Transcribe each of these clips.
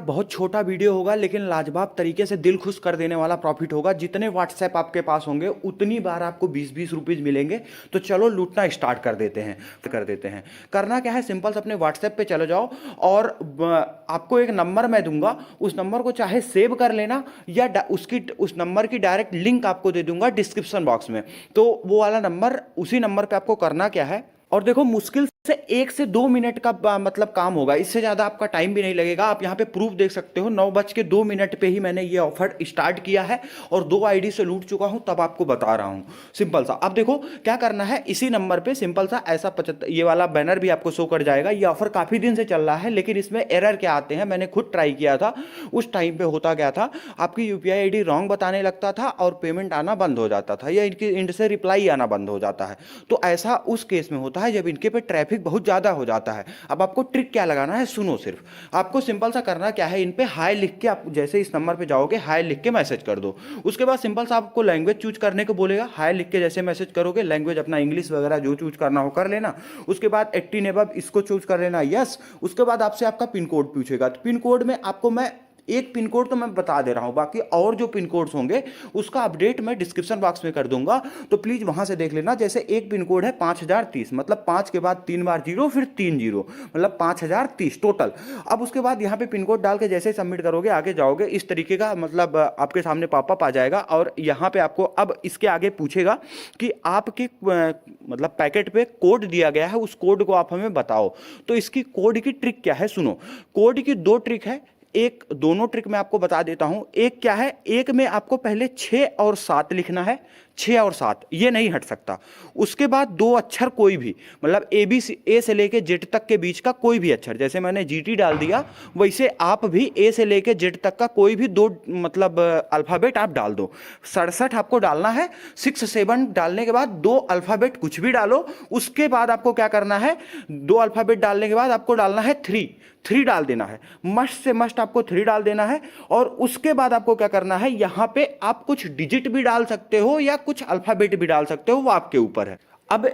बहुत छोटा वीडियो होगा लेकिन लाजवाब तरीके से दिल खुश कर देने वाला प्रॉफिट होगा। जितने व्हाट्सएप आपके पास होंगे उतनी बार आपको 20-20 रुपीज़ मिलेंगे। तो चलो लूटना स्टार्ट कर देते हैं। करना क्या है, सिंपल से अपने व्हाट्सएप पे चले जाओ और आपको एक नंबर मैं दूंगा, उस नंबर को चाहे सेव कर लेना या उस नंबर की डायरेक्ट लिंक आपको दे दूंगा डिस्क्रिप्शन बॉक्स में। तो वो वाला नंबर, उसी नंबर पे आपको करना क्या है, और देखो मुश्किल से 1 से 2 मिनट का मतलब काम होगा, इससे ज़्यादा आपका टाइम भी नहीं लगेगा। आप यहाँ पे प्रूफ देख सकते हो, 9:02 पे ही मैंने ये ऑफर स्टार्ट किया है और 2 आईडी से लूट चुका हूँ, तब आपको बता रहा हूँ। सिंपल सा अब देखो क्या करना है, इसी नंबर पे सिंपल सा ऐसा 75 ये वाला बैनर भी आपको शो कर जाएगा। ये ऑफर काफ़ी दिन से चल रहा है लेकिन इसमें एरर क्या आते हैं, मैंने खुद ट्राई किया था। उस टाइम पे होता क्या था, आपकी यूपीआई आईडी रॉन्ग बताने लगता था और पेमेंट आना बंद हो जाता था या इनकी इंड से रिप्लाई आना बंद हो जाता है। तो ऐसा उस केस में होता है जब इनके पे ट्रैफिक बहुत ज़्यादा हो जाता है। अब आपको ट्रिक क्या लगाना है, सुनो। सिर्फ आपको सिंपल सा करना क्या है, इन पे हाई लिख के, आप जैसे इस नंबर पे जाओगे हाई लिख के मैसेज कर दो। उसके बाद सिंपल सा आपको लैंग्वेज चूज करने को बोलेगा। हाई लिख के जैसे मैसेज करोगे, लैंग्वेज अपना इंग्लिश वगैरह जो चूज करना हो कर लेना। उसके बाद 18 एबव इसको चूज कर लेना, यस। उसके बाद आपसे आपका पिन कोड पूछेगा, तो पिन कोड में आपको मैं एक पिन कोड तो मैं बता दे रहा हूं, बाकी और जो पिन कोड्स होंगे उसका अपडेट मैं डिस्क्रिप्शन बॉक्स में कर दूंगा, तो प्लीज वहां से देख लेना। जैसे एक पिन कोड है 5030, मतलब 5 के बाद 3 बार 0 फिर 3 0, मतलब 5030 टोटल। अब उसके बाद यहाँ पे पिन कोड डाल के जैसे सबमिट करोगे, आगे जाओगे, इस तरीके का मतलब आपके सामने पॉपअप आ जाएगा और यहाँ पे आपको अब इसके आगे पूछेगा कि आपके मतलब पैकेट पे कोड दिया गया है, उस कोड को आप हमें बताओ। तो इसकी कोड की ट्रिक क्या है, सुनो। कोड की 2 ट्रिक है, एक दोनों ट्रिक मैं आपको बता देता हूं। एक क्या है, एक में आपको पहले 6 और 7 लिखना है, 6 और 7 ये नहीं हट सकता। उसके बाद 2 अक्षर कोई भी, मतलब ए से लेके जेड तक के बीच का कोई भी अक्षर, जैसे मैंने जीटी डाल दिया वैसे आप भी ए से लेके जेड तक का कोई भी 2 मतलब अल्फाबेट आप डाल दो। 67 आपको डालना है। 6 7 डालने के बाद 2 अल्फाबेट कुछ भी डालो। उसके बाद आपको क्या करना है, 2 अल्फाबेट डालने के बाद आपको डालना है 3 डाल देना है, मस्ट से मस्ट आपको 3 डाल देना है। और उसके बाद आपको क्या करना है, यहां पे आप कुछ डिजिट भी डाल सकते हो या कुछ अल्फाबेट भी डाल सकते हो, वो आपके ऊपर है। अब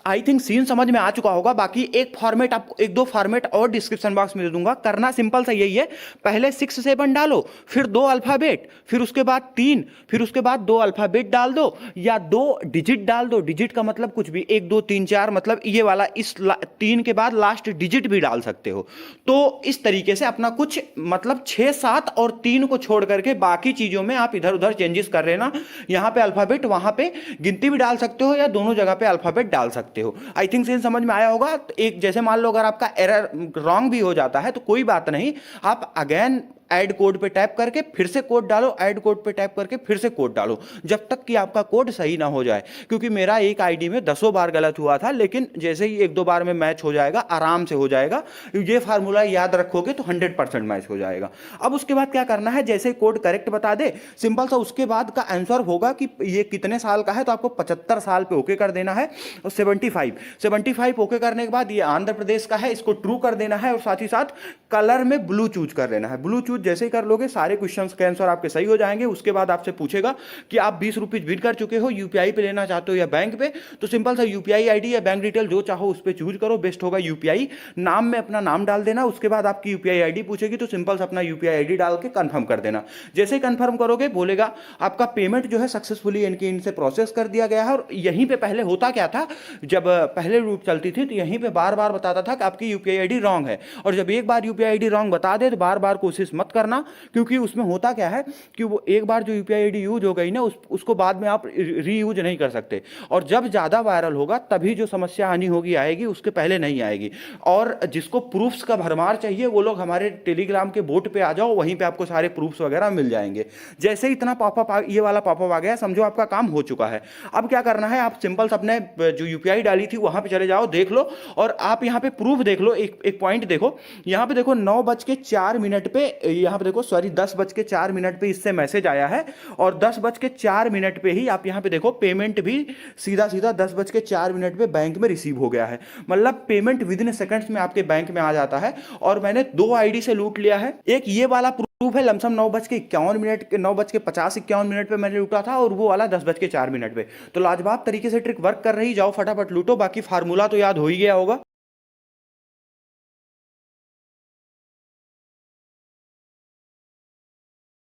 आई थिंक सीन समझ में आ चुका होगा। बाकी एक फॉर्मेट आपको, 1-2 फॉर्मेट और डिस्क्रिप्शन बॉक्स में दे दूंगा। करना सिंपल सा यही है, पहले 6 7 डालो, फिर 2 अल्फाबेट, फिर उसके बाद 3, फिर उसके बाद 2 अल्फाबेट डाल दो या 2 डिजिट डाल दो। डिजिट का मतलब कुछ भी, 1 2 3 4, मतलब ये वाला, इस 3 के बाद लास्ट डिजिट भी डाल सकते हो। तो इस तरीके से अपना कुछ मतलब 6 7 और 3 को छोड़ करके बाकी चीजों में आप इधर उधर चेंजेस कर लेना। यहां पे अल्फाबेट, वहां पे गिनती भी डाल सकते हो या दोनों जगह पे अल्फाबेट डाल सकते हो। आई थिंक सीन समझ में आया होगा। एक जैसे मान लो अगर आपका एरर रॉन्ग भी हो जाता है तो कोई बात नहीं, आप अगेन ऐड कोड पे टैप करके फिर से कोड डालो, ऐड कोड पे टैप करके फिर से कोड डालो, जब तक कि आपका कोड सही ना हो जाए। क्योंकि मेरा एक आईडी में 10 बार गलत हुआ था, लेकिन जैसे ही 1-2 बार में मैच हो जाएगा, आराम से हो जाएगा। ये फार्मूला याद रखोगे तो 100% मैच हो जाएगा। अब उसके बाद क्या करना है, जैसे कोड करेक्ट बता दे सिंपल सा, उसके बाद का आंसर होगा कि ये कितने साल का है, तो आपको 75 साल पे ओके कर देना है। और 75 ओके करने के बाद ये आंध्र प्रदेश का है, इसको ट्रू कर देना है और साथ ही साथ कलर में ब्लू चूज कर लेना है। ब्लू चूज जैसे ही कर लोगे, सारे क्वेश्चंस के आंसर आपके सही हो जाएंगे। उसके बाद आपसे पूछेगा कि आप 20 रुपीज विन कर चुके हो, यूपीआई पे लेना चाहते हो या बैंक पे। तो सिंपल सा यूपीआई आईडी या बैंक डिटेल जो चाहो उस पर चूज करो, बेस्ट होगा यूपीआई। नाम में अपना नाम डाल देना। उसके बाद आपकी यूपीआई आईडी पूछेगी तो सिंपल सा अपना यूपीआई आईडी डाल के कंफर्म कर देना। जैसे ही कंफर्म करोगे, बोलेगा आपका पेमेंट जो है सक्सेसफुली इनसे प्रोसेस कर दिया गया है। और यहीं पे पहले होता क्या था, जब पहले रूप चलती थी तो यहीं पे बार बार बताता था कि आपकी यूपीआई आईडी रॉन्ग है। और जब एक बार यूपीआई आईडी रॉन्ग बता दे तो बार बार कोशिश मत करना, क्योंकि उसमें होता क्या है कि वो एक बार जो यूपीआई आईडी यूज हो गई ना, उसको बाद में आप रीयूज नहीं कर सकते। और जब ज्यादा वायरल होगा तभी जो समस्या आनी होगी आएगी, उसके पहले नहीं आएगी। और जिसको प्रूफ्स का भरमार चाहिए वो लोग हमारे टेलीग्राम के बोट पे आ जाओ, वहीं पे आपको सारे प्रूफ्स वगैरह मिल जाएंगे। जैसे ही इतना पॉपअप, ये वाला पॉपअप आ गया, समझो आपका काम हो चुका है। अब क्या करना है, आप सिंपल अपने जो यूपीआई डाली थी वहां पे चले जाओ, देख लो। और आप यहाँ पे प्रूफ देख लो, एक पॉइंट देखो, यहाँ पे देखो 9:04 पे, यहाँ पे देखो सॉरी 10:04 पे इससे मैसेज आया है। और 10:04 पे ही आप यहाँ पे देखो पेमेंट भी सीधा सीधा 10:04 पे बैंक में रिसीव हो गया है। मतलब पेमेंट विद इन सेकंड्स में आपके बैंक में आ जाता है। और मैंने 2 आईडी से लूट लिया है। एक ये वाला प्रूफ है, लमसम 9:51 पे मैंने लूटा था, और वो वाला 10:04 पे। तो लाजवाब तरीके से ट्रिक वर्क कर रही, जाओ फटाफट लूटो। बाकी फार्मूला तो याद हो ही गया होगा।